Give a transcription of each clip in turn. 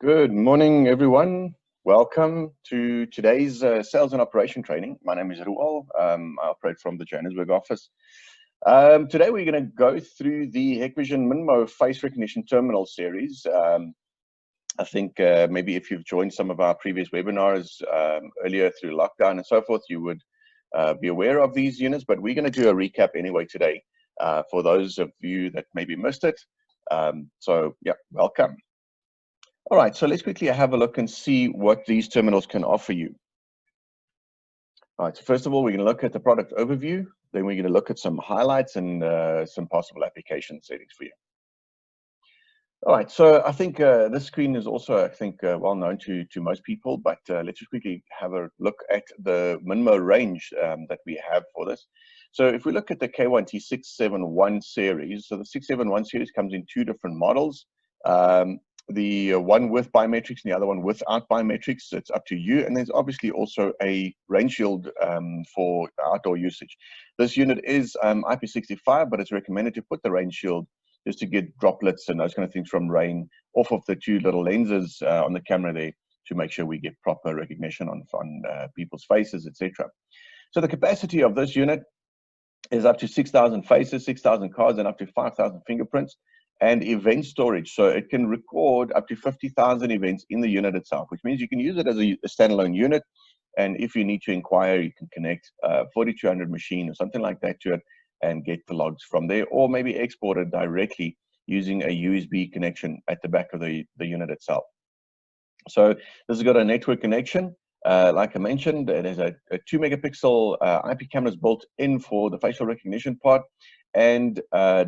Good morning, everyone. Welcome to today's sales and operation training. My name is Rual. I operate from the Johannesburg office. Today, we're going to go through the Hiikvision MinMoe face recognition terminal series. I think maybe if you've joined some of our previous webinars earlier through lockdown and so forth, you would be aware of these units, but we're going to do a recap anyway today for those of you that maybe missed it. Yeah, welcome. All right, so let's quickly have a look and see what these terminals can offer you. All right, so first of all, we're going to look at the product overview. Then we're going to look at some highlights and some possible application settings for you. All right, so I think this screen is also, well known to most people, but let's just quickly have a look at the MinMoe range that we have for this. So if we look at the K1T671 series, so the 671 series comes in two different models. The one with biometrics and the other one without biometrics. It's up to you. And there's obviously also a rain shield for outdoor usage. This unit is IP65, but it's recommended to put the rain shield just to get droplets and those kind of things from rain off of the two little lenses on the camera there to make sure we get proper recognition on people's faces, etc. So the capacity of this unit is up to 6,000 faces, 6,000 cards, and up to 5,000 fingerprints. And event storage, so it can record up to 50,000 events in the unit itself, which means you can use it as a standalone unit. And if you need to inquire, you can connect a 4200 machine or something like that to it and get the logs from there, or maybe export it directly using a USB connection at the back of the unit itself. So this has got a network connection. Like I mentioned, it has a 2 megapixel IP cameras built in for the facial recognition part, and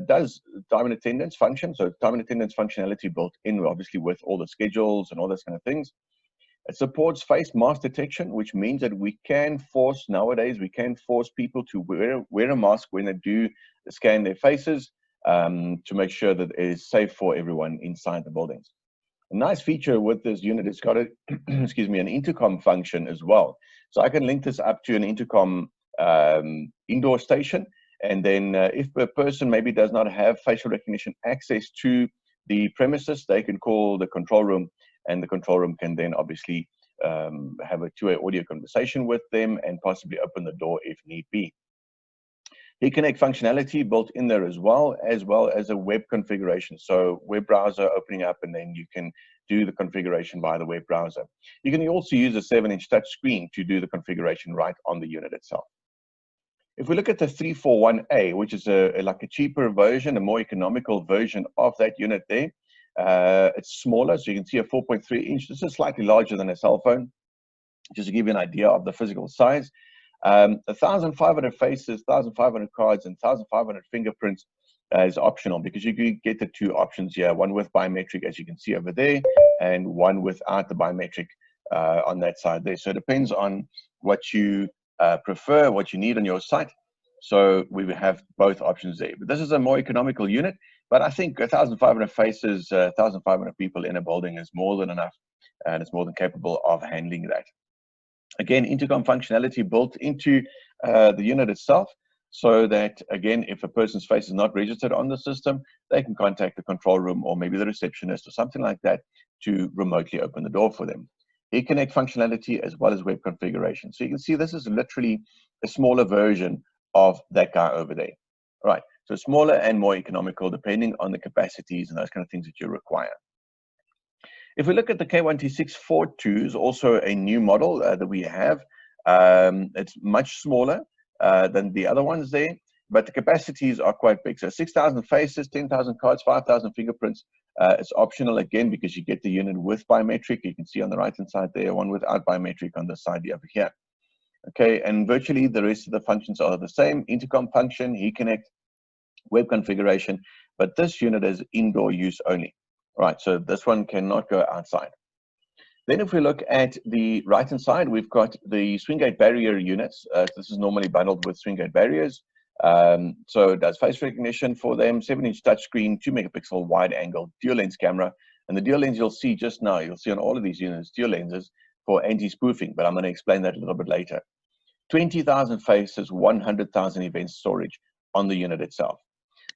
does time and attendance function. So time and attendance functionality built in, obviously, with all the schedules and all those kind of things. It supports face mask detection, which means that we can force, nowadays, we can force people to wear a mask when they do scan their faces to make sure that it is safe for everyone inside the buildings. A nice feature with this unit, it's got a, excuse me, an intercom function as well. So I can link this up to an intercom indoor station. And then if a person maybe does not have facial recognition access to the premises, they can call the control room, and the control room can then obviously have a two-way audio conversation with them and possibly open the door if need be. Connect functionality built in there as well as a web configuration. So web browser opening up, and then you can do the configuration via the web browser. You can also use a 7-inch touch screen to do the configuration right on the unit itself. If we look at the 341A, which is like a cheaper version, a more economical version of that unit there, it's smaller, so you can see a 4.3 inch. This is slightly larger than a cell phone, just to give you an idea of the physical size. 1,500 faces, 1,500 cards, and 1,500 fingerprints is optional, because you can get the two options here, one with biometric, as you can see over there, and one without the biometric on that side there. So it depends on what you prefer, what you need on your site. So we will have both options there. But this is a more economical unit, but I think 1,500 faces, 1,500 people in a building is more than enough, and it's more than capable of handling that. Again, intercom functionality built into the unit itself, so that, again, if a person's face is not registered on the system, they can contact the control room or maybe the receptionist or something like that to remotely open the door for them. Connect functionality as well as web configuration. So you can see this is literally a smaller version of that guy over there. All right, so smaller and more economical depending on the capacities and those kind of things that you require. If we look at the K1T642, is also a new model that we have. It's much smaller than the other ones there, but the capacities are quite big. So 6,000 faces, 10,000 cards, 5,000 fingerprints. It's optional, again, because you get the unit with biometric. You can see on the right-hand side there, one without biometric on the side over here. Okay, and virtually the rest of the functions are the same. Intercom function, Connect, web configuration, but this unit is indoor use only. Right, so this one cannot go outside. Then if we look at the right-hand side, we've got the swing gate barrier units. This is normally bundled with swing gate barriers. So it does face recognition for them, 7-inch touchscreen, 2 megapixel wide angle dual lens camera. And the dual lens you'll see just now, you'll see on all of these units, dual lenses for anti-spoofing, but I'm going to explain that a little bit later. 20,000 faces, 100,000 event storage on the unit itself.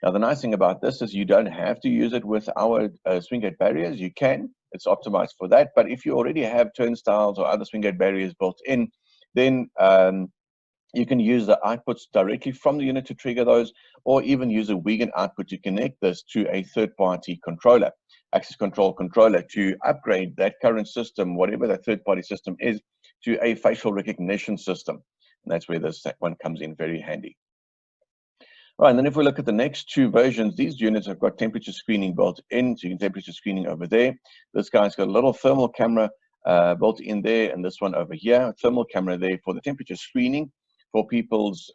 Now, the nice thing about this is you don't have to use it with our swing gate barriers. You can, it's optimized for that. But if you already have turnstiles or other swing gate barriers built in, then you can use the outputs directly from the unit to trigger those, or even use a Wiegand output to connect this to a third-party controller, access control controller, to upgrade that current system, whatever that third-party system is, to a facial recognition system. And that's where this one comes in very handy. All right, and then if we look at the next two versions, these units have got temperature screening built in, so you can temperature screening over there. This guy's got a little thermal camera built in there, and this one over here, thermal camera there for the temperature screening for people's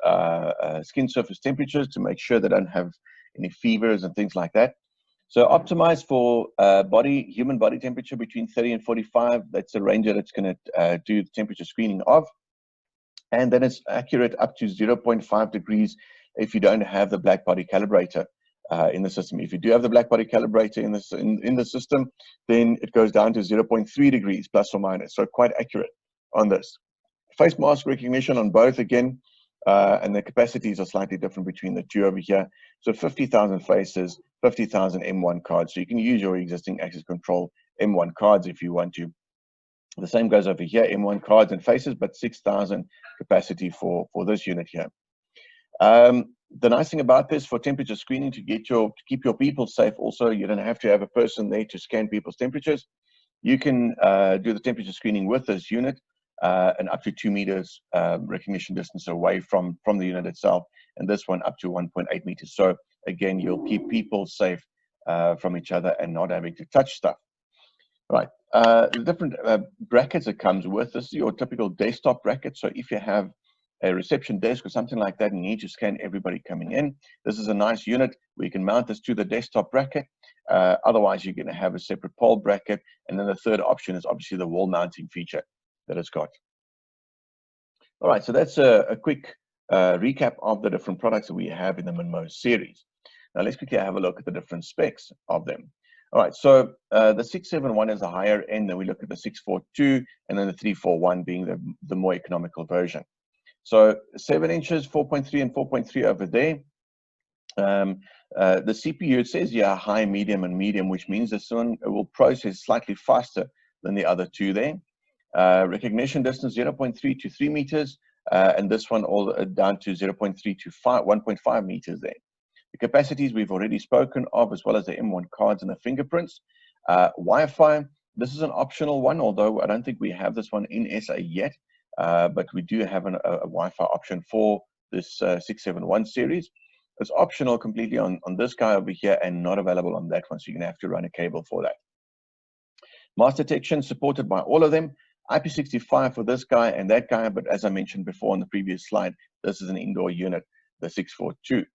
skin surface temperatures to make sure they don't have any fevers and things like that. So optimized for human body temperature between 30 and 45. That's the range that it's going to do the temperature screening of. And then it's accurate up to 0.5 degrees if you don't have the black body calibrator in the system. If you do have the black body calibrator in the system, then it goes down to 0.3 degrees plus or minus. So quite accurate on this. Face mask recognition on both again, and the capacities are slightly different between the two over here. So 50,000 faces, 50,000 M1 cards. So you can use your existing access control M1 cards if you want to. The same goes over here, M1 cards and faces, but 6,000 capacity for this unit here. The nice thing about this, for temperature screening, to keep your people safe, also you don't have to have a person there to scan people's temperatures. You can do the temperature screening with this unit, and up to 2 meters recognition distance away from the unit itself, and this one up to 1.8 meters. So again, you'll keep people safe from each other and not having to touch stuff. Right, the different brackets it comes with. This is your typical desktop bracket. So if you have a reception desk or something like that, and you need to scan everybody coming in, this is a nice unit where you can mount this to the desktop bracket. Otherwise, you're going to have a separate pole bracket. And then the third option is obviously the wall mounting feature that it's got. All right, so that's a quick recap of the different products that we have in the MinMoe series. Now let's quickly have a look at the different specs of them. All right, so the 671 is the higher end, then we look at the 642, and then the 341 being the more economical version. So 7 inches, 4.3 and 4.3 over there. The CPU, it says here high, medium, and medium, which means this one will process slightly faster than the other two there. Recognition distance 0.3 to 3 meters, and this one all down to 0.3 to 1.5 meters there. The capacities we've already spoken of, as well as the M1 cards and the fingerprints. Wi-Fi, this is an optional one, although I don't think we have this one in SA yet, but we do have a Wi-Fi option for this 671 series. It's optional completely on this guy over here and not available on that one, so you're going to have to run a cable for that. Mask detection supported by all of them. IP65 for this guy and that guy, but as I mentioned before on the previous slide, this is an indoor unit, the 642.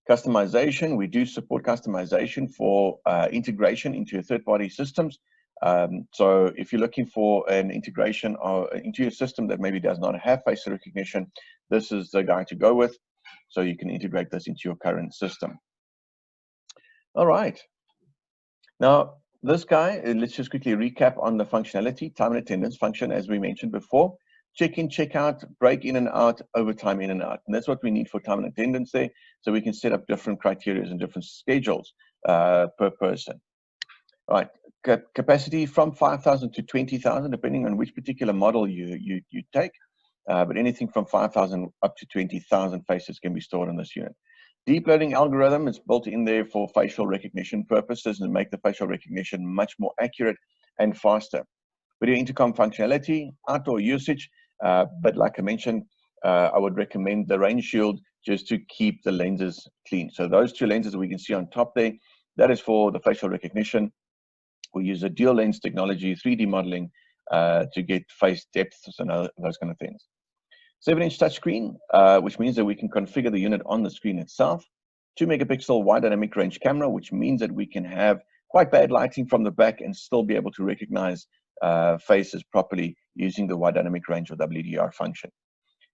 Customization, we do support customization for integration into third-party systems. So if you're looking for an integration into a system that maybe does not have face recognition, this is the guy to go with. So you can integrate this into your current system. All right. Now, this guy, let's just quickly recap on the functionality. Time and attendance function, as we mentioned before. Check in, check out, break in and out, overtime in and out. And that's what we need for time and attendance there. So we can set up different criteria and different schedules per person. All right, capacity from 5,000 to 20,000, depending on which particular model you take. But anything from 5,000 up to 20,000 faces can be stored on this unit. Deep learning algorithm is built in there for facial recognition purposes and make the facial recognition much more accurate and faster. Video intercom functionality, outdoor usage, but like I mentioned, I would recommend the rain shield just to keep the lenses clean. So those two lenses that we can see on top there, that is for the facial recognition. We use a dual lens technology, 3D modeling, to get face depths and those kind of things. 7-inch touchscreen, which means that we can configure the unit on the screen itself. 2-megapixel wide dynamic range camera, which means that we can have quite bad lighting from the back and still be able to recognize faces properly using the wide dynamic range or WDR function.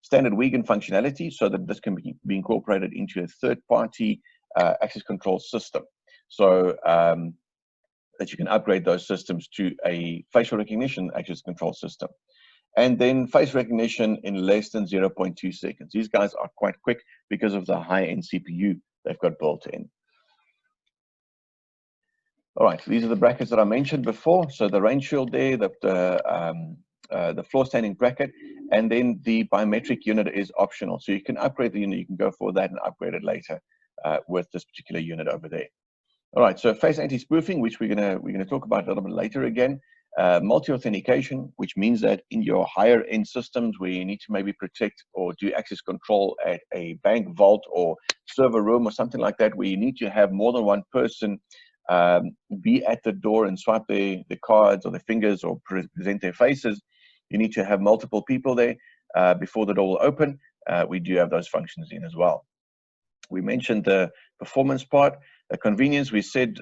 Standard Wiegand functionality, so that this can be incorporated into a third-party access control system. So that you can upgrade those systems to a facial recognition access control system. And then face recognition in less than 0.2 seconds. These guys are quite quick because of the high-end CPU they've got built in. All right, these are the brackets that I mentioned before. So the rain shield there, the floor standing bracket, and then the biometric unit is optional. So you can upgrade the unit, you can go for that and upgrade it later with this particular unit over there. All right, so face anti-spoofing, which we're gonna talk about a little bit later again. Multi-authentication, which means that in your higher end systems where you need to maybe protect or do access control at a bank vault or server room or something like that, where you need to have more than one person be at the door and swipe the cards or the fingers or present their faces, you need to have multiple people there before the door will open. We do have those functions in as well. We mentioned the performance part. The convenience, we said,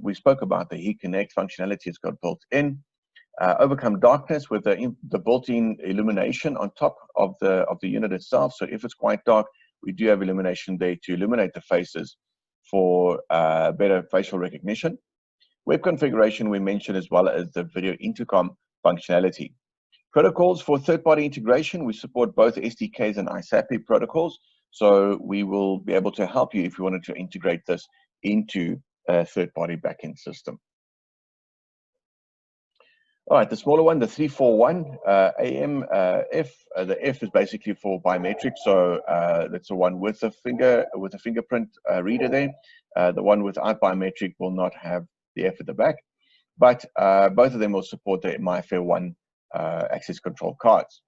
we spoke about the Heat Connect functionality it's got built in. Overcome darkness with the built-in illumination on top of the unit itself. So if it's quite dark, we do have illumination there to illuminate the faces for better facial recognition. Web configuration we mentioned, as well as the video intercom functionality. Protocols for third-party integration, we support both SDKs and ISAPI protocols. So we will be able to help you if you wanted to integrate this into a third-party backend system. All right, the smaller one, the 341 AMF. The F is basically for biometric, so that's the one with a fingerprint reader there. The one without biometric will not have the F at the back, but both of them will support the MyFair 1 access control cards.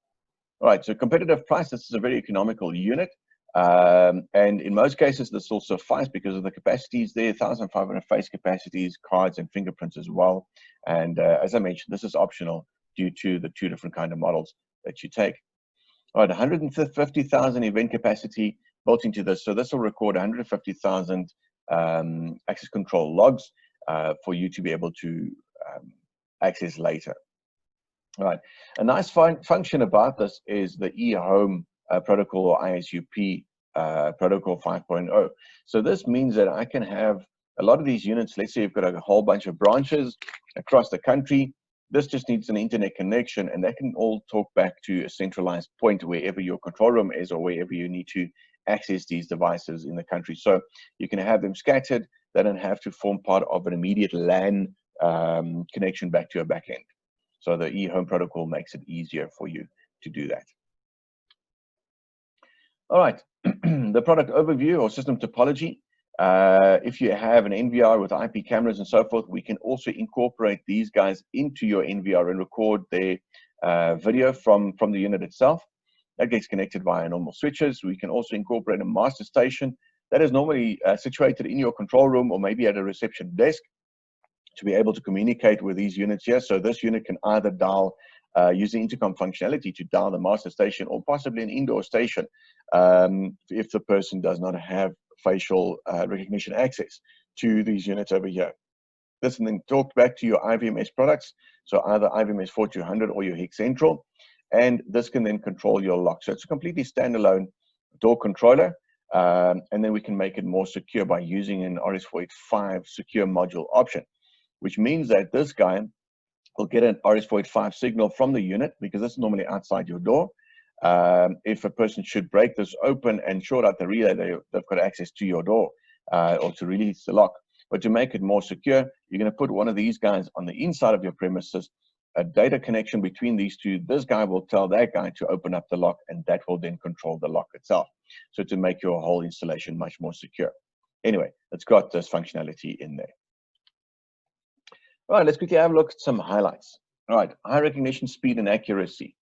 All right, so competitive price. This is a very economical unit. And in most cases, this will suffice because of the capacities there, 1,500 face capacities, cards, and fingerprints as well. And as I mentioned, this is optional due to the two different kind of models that you take. All right, 150,000 event capacity built into this. So this will record 150,000 access control logs for you to be able to access later. All right, a nice function about this is the eHome protocol, or ISUP protocol 5.0. So this means that I can have a lot of these units. Let's say you've got a whole bunch of branches across the country. This just needs an internet connection, and that can all talk back to a centralized point wherever your control room is or wherever you need to access these devices in the country. So you can have them scattered. They don't have to form part of an immediate LAN connection back to your backend. So the eHome protocol makes it easier for you to do that. All right, the product overview or system topology. If you have an NVR with IP cameras and so forth, we can also incorporate these guys into your NVR and record their video from the unit itself. That gets connected via normal switches. We can also incorporate a master station that is normally situated in your control room or maybe at a reception desk to be able to communicate with these units here. So this unit can either dial using intercom functionality to dial the master station, or possibly an indoor station if the person does not have facial recognition access to these units over here. This and then talk back to your IVMS products, so either IVMS 4200 or your HIC Central, and this can then control your lock. So it's a completely standalone door controller, and then we can make it more secure by using an RS485 secure module option, which means that this guy will get an RS485 signal from the unit, because that's normally outside your door. If a person should break this open and short out the relay, they've got access to your door or to release the lock. But to make it more secure, you're going to put one of these guys on the inside of your premises, a data connection between these two. This guy will tell that guy to open up the lock, and that will then control the lock itself. So to make your whole installation much more secure. Anyway, it's got this functionality in there. All right, let's quickly have a look at some highlights. All right, high recognition speed and accuracy.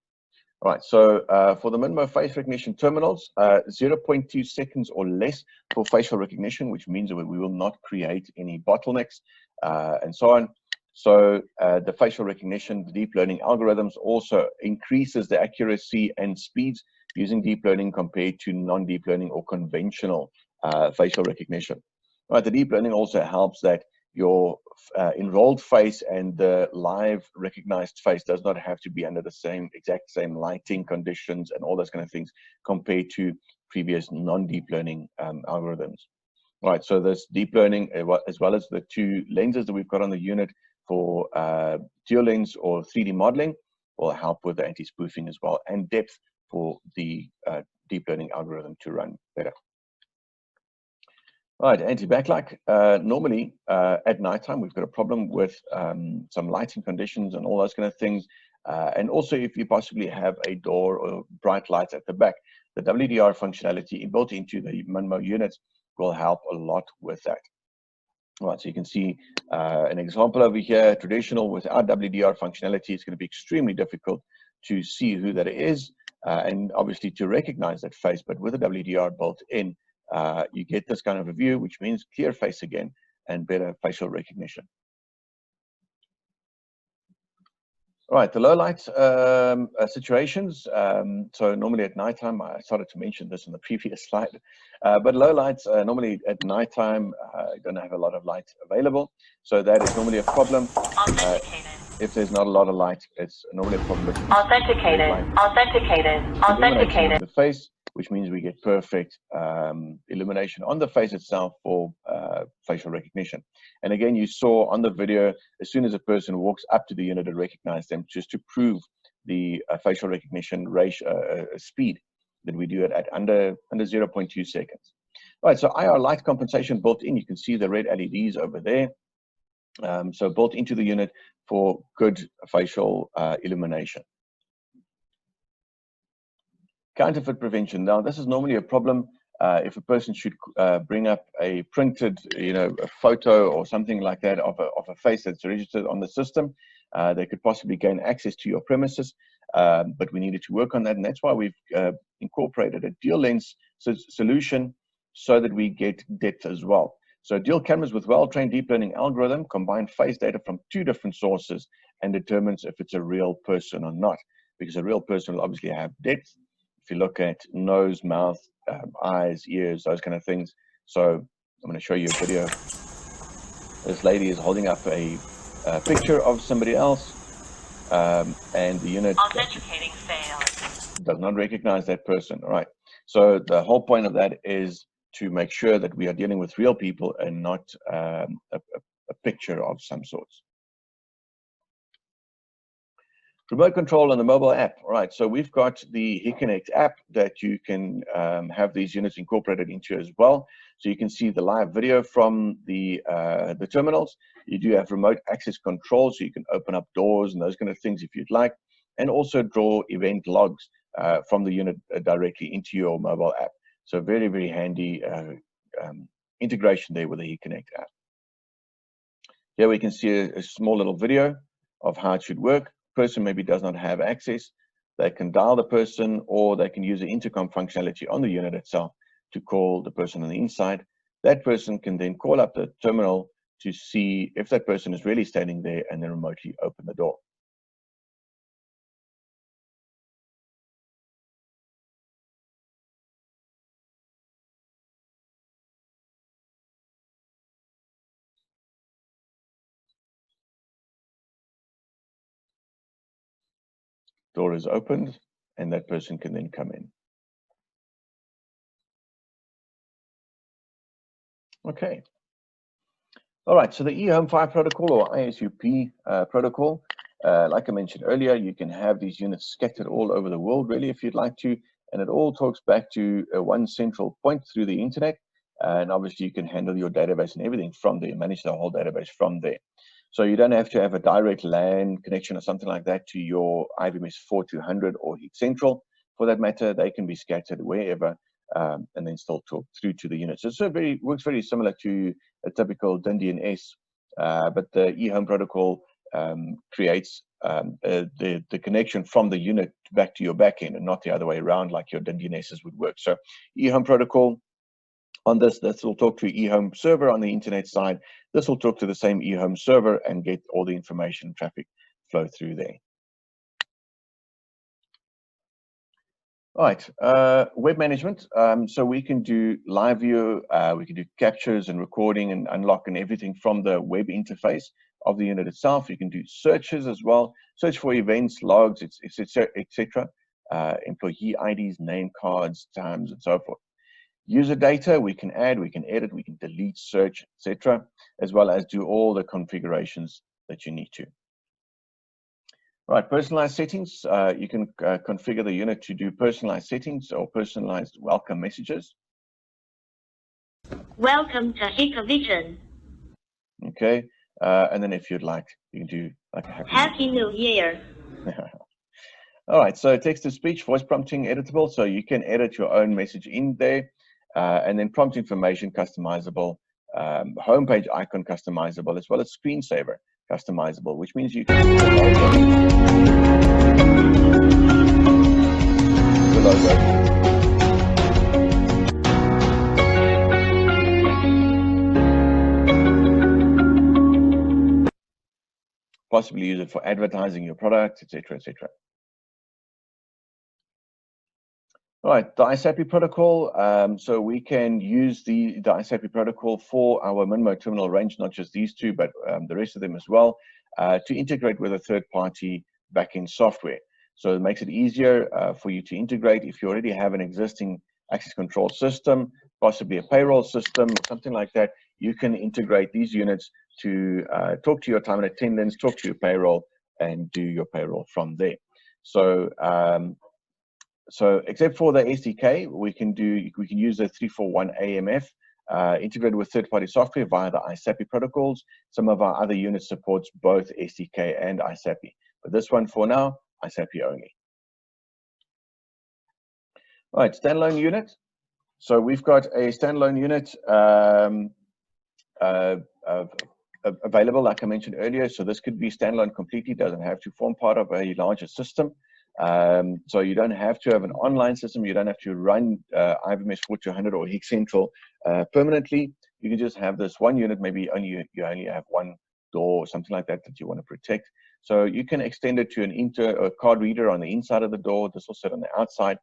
All right, so for the MinMoe face recognition terminals, 0.2 seconds or less for facial recognition, which means that we will not create any bottlenecks and so on. So the facial recognition, the deep learning algorithms also increases the accuracy and speeds using deep learning compared to non-deep learning or conventional facial recognition. All right, the deep learning also helps that your enrolled face and the live recognized face does not have to be under the exact same lighting conditions and all those kind of things compared to previous non-deep learning algorithms. All right, so this deep learning, as well as the two lenses that we've got on the unit for dual lens or 3D modeling, will help with the anti-spoofing as well, and depth for the deep learning algorithm to run better. Right, anti-backlight. Normally, at nighttime, we've got a problem with some lighting conditions and all those kind of things. And also, if you possibly have a door or bright lights at the back, the WDR functionality built into the MinMoe units will help a lot with that. All right, so you can see an example over here. Traditional without WDR functionality, it's going to be extremely difficult to see who that is, and obviously to recognize that face. But with the WDR built in, you get this kind of a view, which means clear face again and better facial recognition. All right, the low light situations. So normally at nighttime, I started to mention this in the previous slide, but low lights, normally at nighttime, you don't have a lot of light available. So that is normally a problem. If there's not a lot of light, it's normally a problem. Authenticated. The face, which means we get perfect illumination on the face itself for facial recognition. And again, you saw on the video, as soon as a person walks up to the unit to recognize them, just to prove the facial recognition ratio, speed that we do it at under 0.2 seconds. All right, so IR light compensation built in. You can see the red LEDs over there. So built into the unit for good facial illumination. Counterfeit prevention. Now, this is normally a problem if a person should bring up a printed, a photo or something like that of a face that's registered on the system. They could possibly gain access to your premises, but we needed to work on that, and that's why we've incorporated a dual lens solution so that we get depth as well. So dual cameras with well-trained deep learning algorithm combine face data from 2 different sources and determines if it's a real person or not, because a real person will obviously have depth. If you look at nose, mouth, eyes, ears, those kind of things. So I'm going to show you a video. This lady is holding up a picture of somebody else, and the unit does not recognize that person. All right. So the whole point of that is to make sure that we are dealing with real people and not a picture of some sorts. Remote control on the mobile app. All right, so we've got the HeatConnect app that you can have these units incorporated into as well. So you can see the live video from the terminals. You do have remote access control, so you can open up doors and those kind of things if you'd like, and also draw event logs from the unit directly into your mobile app. So very, very handy integration there with the HeatConnect app. Here we can see a small little video of how it should work. Person maybe does not have access, they can dial the person, or they can use the intercom functionality on the unit itself to call the person on the inside. That person can then call up the terminal to see if that person is really standing there and then remotely open the door. Door is opened and that person can then come in. Okay. All right, so the eHome 5 protocol, or ISUP protocol, like I mentioned earlier, you can have these units scattered all over the world, really, if you'd like to, and it all talks back to one central point through the internet, and obviously you can handle your database and everything from there, manage the whole database from there. So you don't have to have a direct LAN connection or something like that to your IBMS 4200 or Heat Central. For that matter, they can be scattered wherever, and then still talk through to the unit. So it works very similar to a typical DNS, but the eHome protocol creates the connection from the unit back to your backend and not the other way around like your DNSs would work. So eHome protocol on this will talk to eHome server on the internet side. This will talk to the same eHome server and get all the information traffic flow through there. All right, web management. So we can do live view, we can do captures and recording and unlock and everything from the web interface of the unit itself. You can do searches as well, search for events, logs, etc. Employee IDs, name cards, times, and so forth. User data, we can add, we can edit, we can delete, search, etc., as well as do all the configurations that you need to. Right, personalized settings. You can configure the unit to do personalized settings or personalized welcome messages. Welcome to Hiikvision. Okay, and then if you'd like, you can do like a Happy New Year. All right, so text-to-speech, voice prompting, editable, so you can edit your own message in there, and then prompt information customizable, homepage icon customizable, as well as screensaver customizable, which means you can see the logo. Possibly use it for advertising your product, etc., etc. All right, the ISAPI protocol. So we can use the ISAPI protocol for our MinMoe terminal range, not just these two, but the rest of them as well, to integrate with a third-party backend software. So it makes it easier for you to integrate if you already have an existing access control system, possibly a payroll system, or something like that. You can integrate these units to talk to your time and attendance, talk to your payroll, and do your payroll from there. So except for the SDK, we can use the 341 AMF integrated with third-party software via the ISAPI protocols. Some of our other units supports both SDK and ISAPI, but this one for now, ISAPI only. All right, standalone unit. So we've got a standalone unit available, like I mentioned earlier. So this could be standalone completely, doesn't have to form part of a larger system. So you don't have to have an online system. You don't have to run IVMS 4200 or Hiikcentral permanently. You can just have this one unit. Maybe you only have one door or something like that you want to protect. So you can extend it to a card reader on the inside of the door. This will sit on the outside.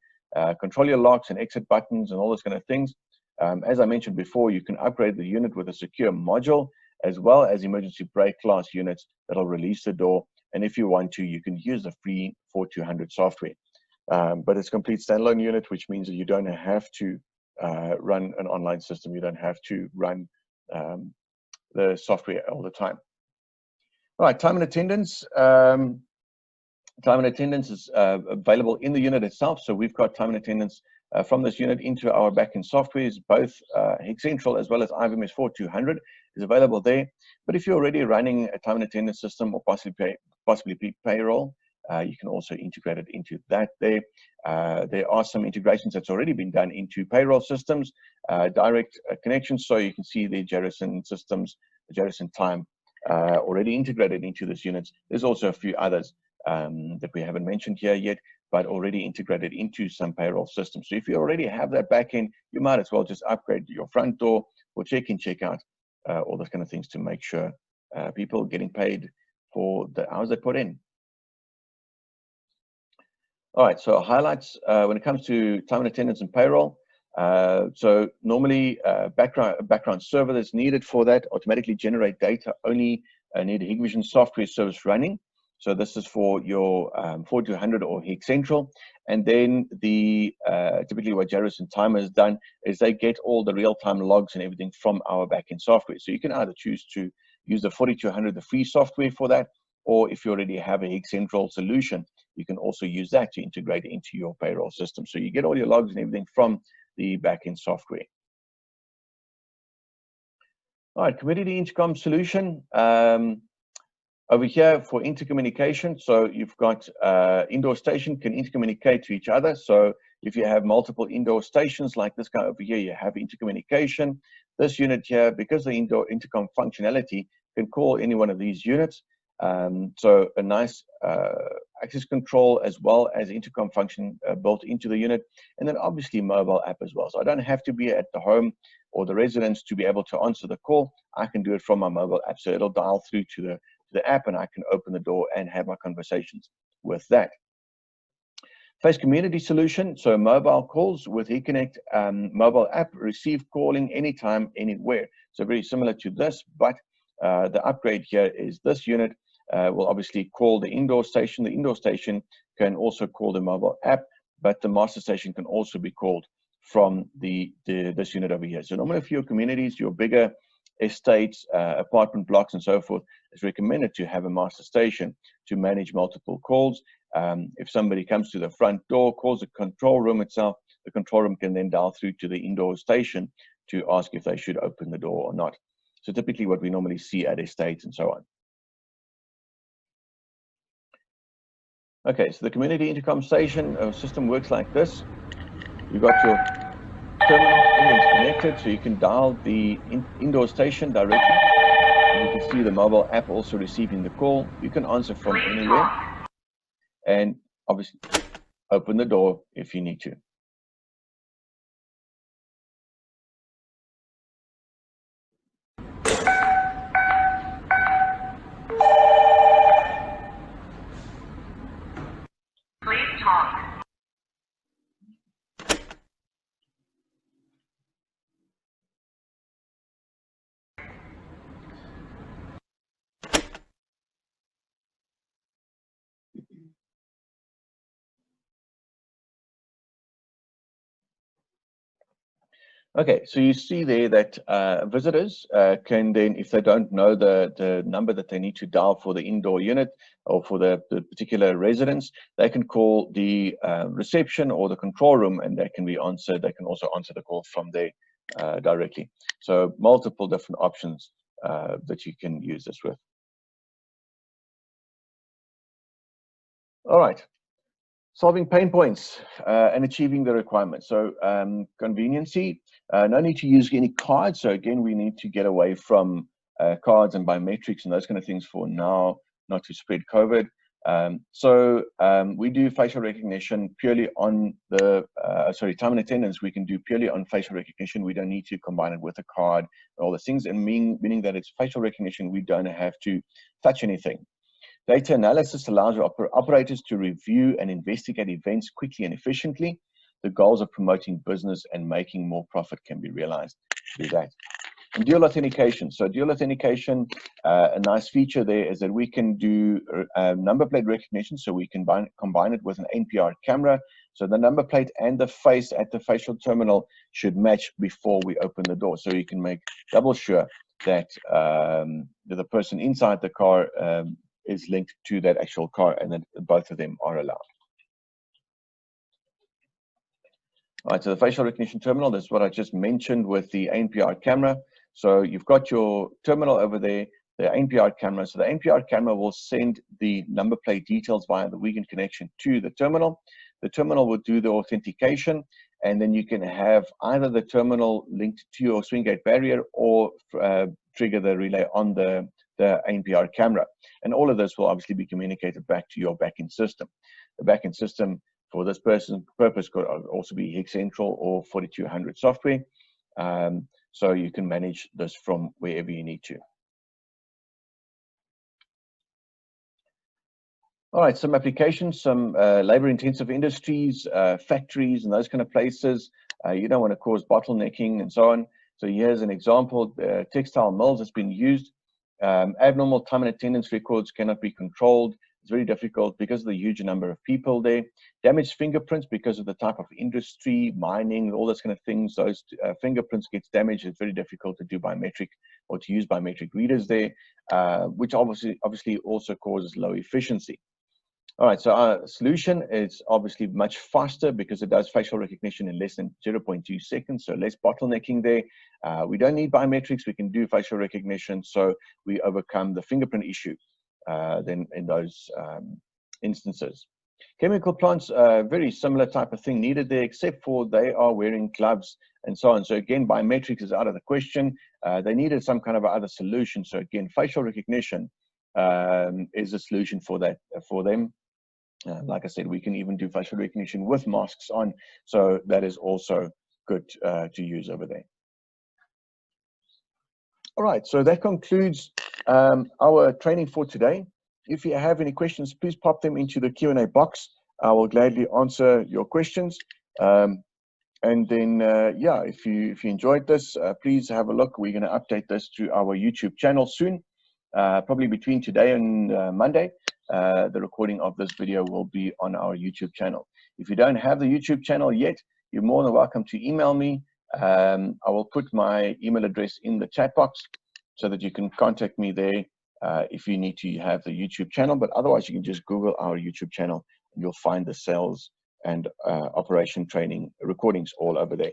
Control your locks and exit buttons and all those kind of things. As I mentioned before, you can upgrade the unit with a secure module, as well as emergency brake class units that'll release the door. And if you want to, you can use the free 4200 software. But it's a complete standalone unit, which means that you don't have to run an online system. You don't have to run the software all the time. All right, time and attendance. Time and attendance is available in the unit itself. So we've got time and attendance from this unit into our backend softwares, both Hiikcentral as well as IVMS 4200 is available there. But if you're already running a time and attendance system or possibly payroll, you can also integrate it into that there. There are some integrations that's already been done into payroll systems, direct connections, so you can see the Jerison systems, the Jerison time already integrated into this unit. There's also a few others that we haven't mentioned here yet, but already integrated into some payroll systems. So if you already have that backend, you might as well just upgrade your front door or check-in, check-out, all those kind of things to make sure people are getting paid for the hours they put in. All right, so highlights when it comes to time and attendance and payroll. So normally background server that's needed for that automatically generate data only need a Hiikvision software service running. So this is for your 4200 or Hiikcentral. And then the typically what Jerison Time has done is they get all the real-time logs and everything from our backend software. So you can either choose to use the 4200, the free software for that, or if you already have a Hiikcentral solution, you can also use that to integrate into your payroll system. So you get all your logs and everything from the backend software. All right, community intercom solution. Over here for intercommunication, so you've got indoor station can intercommunicate to each other. So if you have multiple indoor stations like this guy over here, you have intercommunication. This unit here, because the indoor intercom functionality, can call any one of these units. So a nice access control as well as intercom function built into the unit, and then obviously mobile app as well. So I don't have to be at the home or the residence to be able to answer the call. I can do it from my mobile app. So it'll dial through to the app and I can open the door and have my conversations with that. Face community solution, so mobile calls with HiiConnect mobile app, receive calling anytime, anywhere. So very similar to this, but the upgrade here is this unit will obviously call the indoor station. The indoor station can also call the mobile app, but the master station can also be called from this unit over here. So normally for your communities, your bigger estates, apartment blocks and so forth, it's recommended to have a master station to manage multiple calls. If somebody comes to the front door, calls the control room itself, the control room can then dial through to the indoor station to ask if they should open the door or not. So typically what we normally see at estates and so on. Okay, so the community intercom station system works like this. You've got your terminal, everything's connected, so you can dial the indoor station directly. And you can see the mobile app also receiving the call. You can answer from anywhere and obviously open the door if you need to. Please talk. Okay, so you see there that visitors can then, if they don't know the number that they need to dial for the indoor unit or for the particular residence, they can call the reception or the control room and they can be answered. They can also answer the call from there directly. So multiple different options that you can use this with. All right. Solving pain points and achieving the requirements. So conveniency, no need to use any cards. So again, we need to get away from cards and biometrics and those kind of things for now, not to spread COVID. We do facial recognition purely on the, time and attendance, we can do purely on facial recognition. We don't need to combine it with a card and all the things, and meaning that it's facial recognition, we don't have to touch anything. Data analysis allows operators to review and investigate events quickly and efficiently. The goals of promoting business and making more profit can be realized through that. And dual authentication. So dual authentication, a nice feature there is that we can do number plate recognition. So we can combine it with an NPR camera. So the number plate and the face at the facial terminal should match before we open the door. So you can make double sure that the person inside the car is linked to that actual car and that both of them are allowed. All right, so the facial recognition terminal, this is what I just mentioned with the NPR camera. So you've got your terminal over there, the NPR camera. So the NPR camera will send the number plate details via the weekend connection to the terminal. The terminal will do the authentication, and then you can have either the terminal linked to your swing gate barrier or trigger the relay on the NPR camera. And all of this will obviously be communicated back to your backend system. The backend system for this purpose could also be Hiik Central or 4200 software. So you can manage this from wherever you need to. All right, some applications, some labor-intensive industries, factories, and those kind of places. You don't want to cause bottlenecking and so on. So here's an example. Textile mills has been used. Abnormal time and attendance records cannot be controlled. It's very difficult because of the huge number of people there. Damaged fingerprints because of the type of industry, mining, all those kind of things. Those fingerprints gets damaged. It's very difficult to do biometric or to use biometric readers there, which obviously also causes low efficiency. All right, so our solution is obviously much faster because it does facial recognition in less than 0.2 seconds, so less bottlenecking there. We don't need biometrics, we can do facial recognition, so we overcome the fingerprint issue then in those instances. Chemical plants, very similar type of thing needed there, except for they are wearing gloves and so on. So again, biometrics is out of the question. They needed some kind of other solution. So again, facial recognition is a solution for that for them. Like I said, we can even do facial recognition with masks on, so that is also good to use over there. All right, so that concludes our training for today. If you have any questions, please pop them into the Q&A box. I will gladly answer your questions. And then, yeah, if you enjoyed this, please have a look. We're going to update this to our YouTube channel soon, probably between today and Monday. The recording of this video will be on our YouTube channel. If you don't have the YouTube channel yet, you're more than welcome to email me. I will put my email address in the chat box so that you can contact me there if you need to have the YouTube channel. But otherwise, you can just Google our YouTube channel and you'll find the sales and operation training recordings all over there.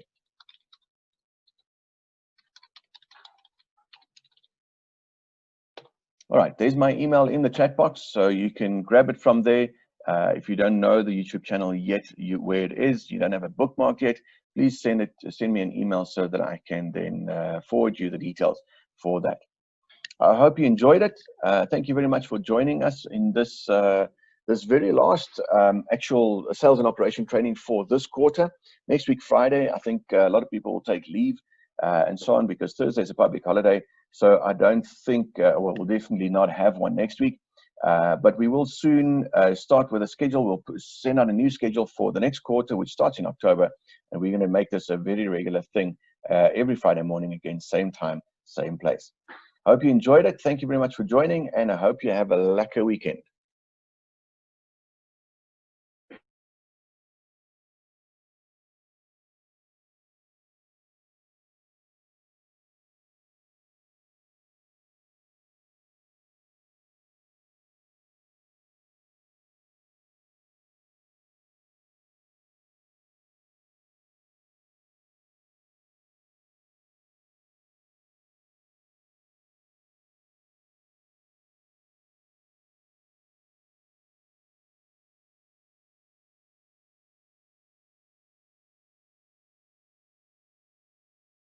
All right, there's my email in the chat box, so you can grab it from there. If you don't know the YouTube channel yet, where it is, you don't have a bookmark yet, please send me an email so that I can then forward you the details for that. I hope you enjoyed it. Thank you very much for joining us in this this very last actual sales and operation training for this quarter. Next week, Friday, I think a lot of people will take leave and so on, because Thursday is a public holiday. So I don't think, well, we'll definitely not have one next week. But we will soon start with a schedule. We'll send out a new schedule for the next quarter, which starts in October. And we're going to make this a very regular thing every Friday morning, again, same time, same place. I hope you enjoyed it. Thank you very much for joining, and I hope you have a lekker weekend.